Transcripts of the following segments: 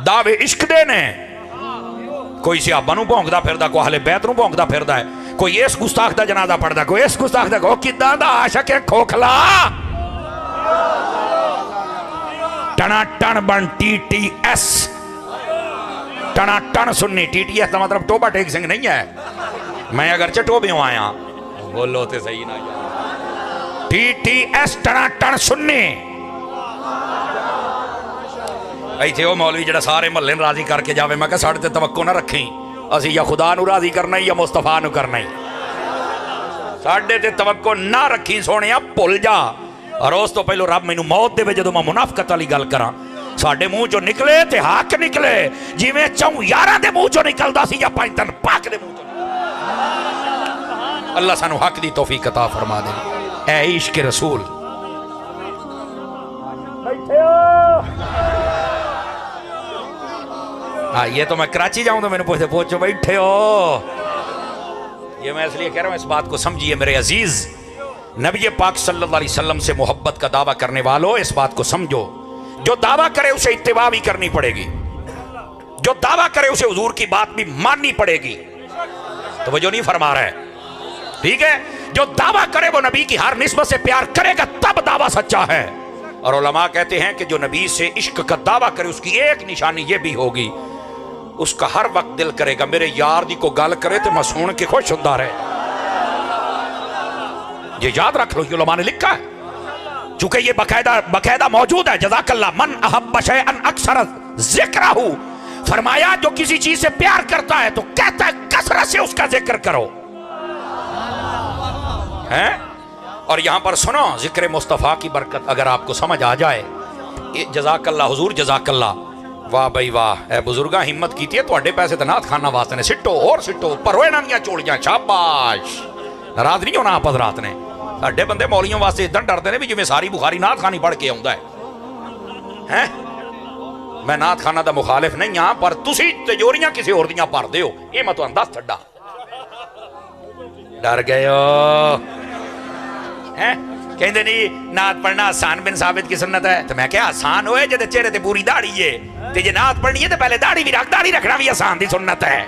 दावे इश्क दे ने। कोई सियाबा नूं भौंकदा फिरदा, कोई अहले बैत नूं भौंकदा फिरदा है, कोई इस गुस्ताख दा जनाजा पढ़दा, कोई इस गुस्ताख दा। ओ किदां दा आशिक है खोखला। टना टन बन TTS, टना टन सुन्नी। TTS का मतलब टोबा टेक सिंह नहीं है। मैं अगर टोबियों आया, बोलो तो सही ना। TTS टना टन सुन्नी। इतने वो मौलवी जो सारे महल्ले राजी करके जावे, मैं साढ़े ते तवक्को ना रखी, असी या खुदा नू राजी करना ही या मुस्तफा नू करना ही। साढ़े ते तवक्को ना रखी सोने, भुल जा। और उस तो पहलो रब मैनू मौत दे जो मैं मुनाफकत वाली गल करा, साडे मुंह चो निकले ते हक निकले, जिवें 4 यारां दे मुंह चो निकलदा सी या 5 दिन पाक दे मुंह चो। अल्लाह सानू हक दी तौफीक अता फरमा दे। ऐ इश्क रसूल। हाँ, ये तो मैं कराची जाऊं तो मैंने पूछते पहुंचो बैठे हो। ये मैं इसलिए कह रहा हूं, इस बात को समझिए मेरे अजीज। नबी पाक सल्लल्लाहु अलैहि वसल्लम से मोहब्बत का दावा करने वालों, इस बात को समझो, जो दावा करे उसे इत्तिबा भी करनी पड़ेगी, जो दावा करे उसे हुजूर की बात भी माननी पड़ेगी। तो वो जो नहीं फरमा रहा है, ठीक है। जो दावा करे वो नबी की हर निस्बत से प्यार करेगा, तब दावा सच्चा है। और उलमा कहते हैं कि जो नबी से इश्क का दावा करे उसकी एक निशानी ये भी होगी, उसका हर वक्त दिल करेगा मेरे यार दी को गल करे तो मैं सुन के खुश होता रहे। ये याद रख लो, ये उलमा ने लिखा है, चूंकि ये बकायदा मौजूद है। जज़ाकल्लाह मन अहब्ब शैअन अक्सर ज़िक्रहु, फरमाया जो किसी चीज से प्यार करता है तो कहता है कसरत से उसका जिक्र करो, हैं। और यहां पर सुनो, जिक्र मुस्तफा की बरकत अगर आपको समझ आ जाए, जज़ाकल्लाह हुजूर, जज़ाकल्लाह, वाह भाई वाह। ए बुजुर्गा हिम्मत की है, तुहाडे पैसे तो नाथ खाना वास्ते ने, सिटो और सिटो, भरो इन्हां दीयां चोलियां, शाबाश। नाराज नहीं होना आप हज़रात ने। साडे बंदे मौलियों वास्ते इदां डरदे ने भी जिवें सारी बुखारी नाथ खानी पढ़ के आउंदा है। मैं नाथ खाना दा मुखालिफ नहीं हां, पर तुसी तिजोरियां किसी होर दीयां भरदे हो, ये मैं तुहानूं दस छड्डा। डर गए हो हैं? कहंदे नहीं नात पढ़ना हसन बिन साबित की सुन्नत है। तो मैं क्या आसान होए जिहदे चेहरे ते पूरी दाढ़ी है, ते जे नात पढ़नी है तो पहले दाढ़ी भी रख, दाढ़ी रखना भी आसान दी सुन्नत है।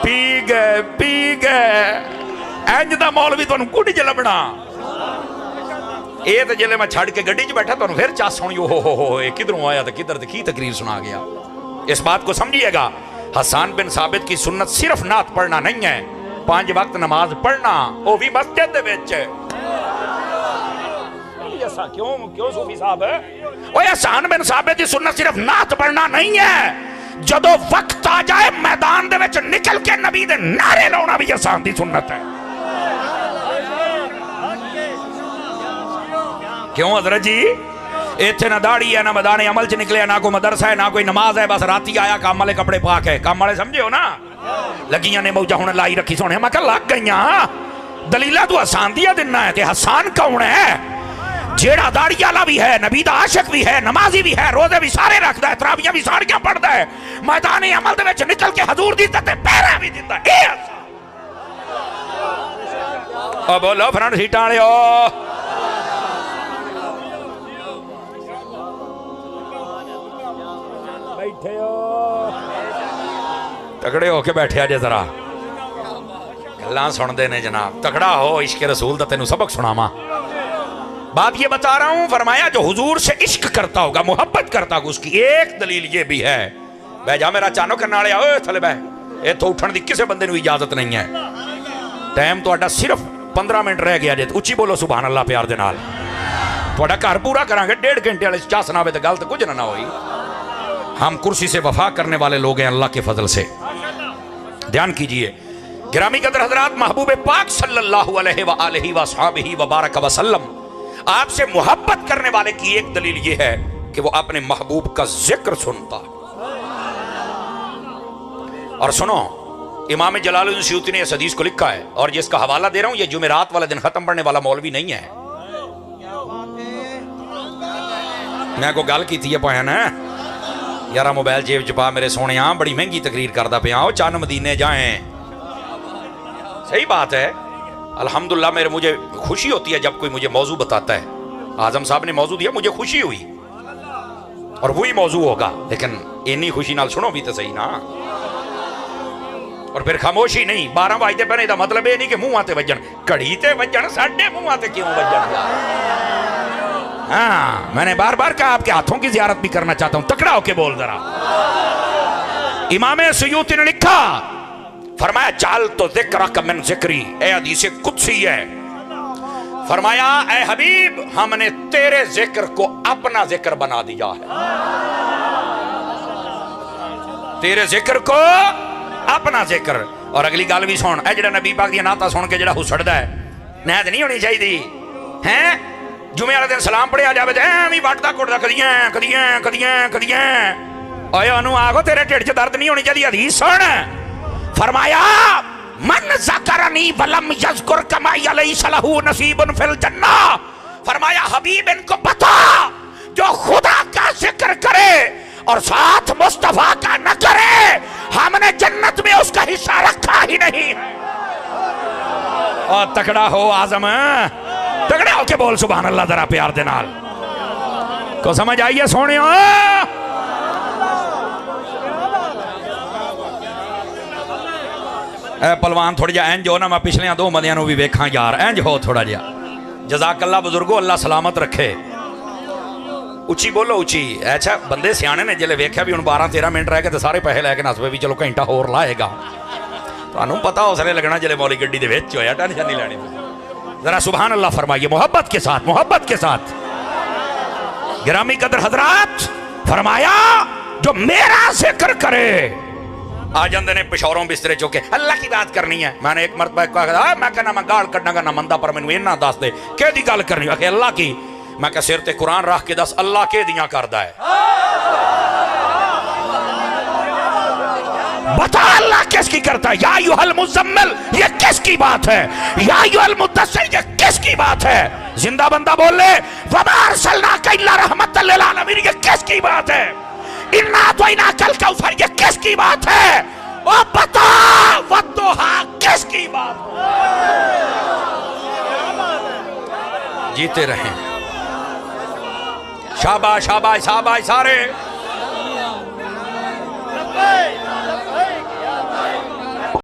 पी गए इंज दा मौलवी तुहानूं कुछ च लभना। ये तो जिले मैं छड़ के गड्डी च बैठा तुहानूं फिर चास होनी, हो ये किधरों आया तो किधर की तकरीर सुना गया। इस बात को समझिएगा, हसन बिन साबित की सुन्नत सिर्फ नात पढ़ना नहीं है, 5 वक्त नमाज पढ़ना, वो भी मस्जिद दे विच। क्यों सूफी साहब ओए, हसन बिन साबित की सुन्नत सिर्फ नात पढ़ना नहीं है, जदों वक्त आ जाए मैदान दे विच निकल के नबी दे नारे लाउणा भी हसन दी सुन्नत है। क्यों हजरत जी? इत्थे ना दाढ़ी है, ना मैदान अमल च निकले, ना कोई मदरसा है, ना कोई नमाज है, बस राती आया काम वाले कपड़े पा के। काम वाले समझे हो ना, लगियां ने मौजा हुण लाई रखी सोने। मैं कहा लग गई दलीला तू हसन दिया दिना है। हसन कौन है? जेड़ा दाढ़ी वाला भी है, नबी दा आशिक भी है, नमाजी भी है, रोजे भी सारे रखता है, तरावियां भी सारियां पढ़ता है, मैदान अमल दे विच निकल के हजूर दी इज्जत पैरा भी दिंदा है। ओ बोलो फ्रंट सीटां वालिओ, बैठे हो तगड़े होके बैठे जे जरा गल्लां सुनते ने जनाब। तगड़ा हो, इश्क रसूल दा तेनू सबक सुनावा। बात ये बता रहा हूं, फरमाया जो हुजूर से इश्क करता होगा, मोहब्बत करता होगा, उसकी एक दलील ये भी है। बह जा मेरा चानो करने वाले, आओ थले बह, इत्थों उठण दी किसी बंदे नू इजाजत नहीं है। टाइम तुहाडा सिर्फ 15 मिनट रह गया जे, उच्ची बोलो सुभान अल्लाह प्यार दे नाल। तुहाडा घर पूरा करांगे, 1.5 घंटे वाले चास ना आवे तो गलत कुछ ना होई। हम कुर्सी से वफा करने वाले लोग हैं अल्लाह के फजल से। ध्यान कीजिए गिरामी कदर हजरात, महबूब पाक सल्लल्लाहु अलैहि वसहबिही व बारक वसल्लम आपसे मोहब्बत करने वाले की एक दलील ये है कि वो अपने महबूब का जिक्र सुनता। और सुनो, इमाम जलालुद्दीन सयूती ने इस हदीस को लिखा है, और जिसका हवाला दे रहा हूं, ये जुमेरात वाले दिन खत्म पढ़ने वाला मौलवी नहीं है। मैं को गल की थी पाया ना यारा, मोबाइल जेब च पा मेरे सोने, बड़ी महंगी तकरीर करदा पिया, चन्न मदीने जाएं। सही बात है, अल्हम्दुलिल्लाह। मुझे खुशी होती है जब कोई मुझे मौजू बताता है। आजम साहब ने मौजू दिया, मुझे खुशी हुई। और वही मौजू होगा, लेकिन इन्नी खुशी नाल सुनो भी तो सही ना। और फिर खामोशी नहीं, 12 बजते पे का मतलब ये नहीं कि मुंह ते वजन, घड़ी ते वजन, साढ़े मुंह ते क्यों वजन। हाँ, मैंने बार बार कहा आपके हाथों की जियारत भी करना चाहता हूं, तकड़ा होके बोल जरा। इमाम सुयूती ने लिखा, फरमाया चाल तो जिक्र का मिन जिक्री, ए हदीस कुदसी है। फरमाया ए हबीब, हमने तेरे जिक्र को अपना जिक्र बना दिया है, तेरे जिक्र को अपना जिक्र। और अगली गल भी सुन, ए जेड़ा नबी पाक दी नाता सुन के जेड़ा हुसड़दा है, नहद नहीं होनी चाहिए हैं। जुमे वाले दिन सलाम पढ़िया जावे ते एवें वटदा कुटदा कदियां कदियां कदियां कदियां, ओए ओनू आखो तेरे ढिड च दर्द नहीं होनी चाहिए। हदीस सुन, फरमाया मन ज़करनी वलम यज़कुर कमा लैस लहू नसीबुन फिल जन्ना। फरमाया हबीब इनको बता, जो खुदा का जिक्र करे और साथ मुस्तफा का न करे, हमने जन्नत में उसका हिस्सा रखा ही नहीं। और तकड़ा हो आजम, तगड़ा होके बोल सुभान अल्लाह जरा प्यार दे नाल। को समझ आई है सोनियो? पलवान थोड़ा जा इंज हो ना, मैं पिछले 2 बंदियां भी वेखा यार, इंज हो थोड़ा जा। जज़ाकल्लाह बुजुर्गो, अल्लाह सलामत रखे। उची बोलो उची। अच्छा बंदे सियाने ने जिले वेख्या भी हुण 12-13 मिनट रह गए तो सारे पैसे लैके नस पे भी चलो घंटा होर लाएगा। तुहानू पता उसने लगना जिले मौली गड्डी दे विच होया, टेंशन नहीं लैनी। जरा सुभान अल्लाह फरमाइए मोहब्बत के साथ, मोहब्बत के साथ। गिरामी कदर हजरात, फरमाया जो मेरा जिक्र करे, आ जाते ने पिशौरों बिस्तरे चुके, अल्लाह की बात करनी है। मैंने एक मरतबा कहा, मैं कहना मैं गाल कड्डांगा ना मंदा, पर मैनू इन्ना दस दे केदी गल करनी है। अल्लाह की। मैं कहा सिर ते कुरान रख के दस, अल्लाह के दियां करदा है, बता अल्लाह किसकी करता है। या अय्युहल मुज़म्मिल, ये किसकी बात है? या अय्युहल मुद्दस्सिर, ये किसकी बात है? जिंदा बंदा बोले वमा अरसलनाका इल्ला रहमतल लिल आलमीन, ये किसकी बात है? इन्ना अतैनाकल कौसर, ये किसकी बात है? ओ बता वद्दुहा, किसकी बात है? जीते रहें। शाबाश शाबाश शाबाश सारे।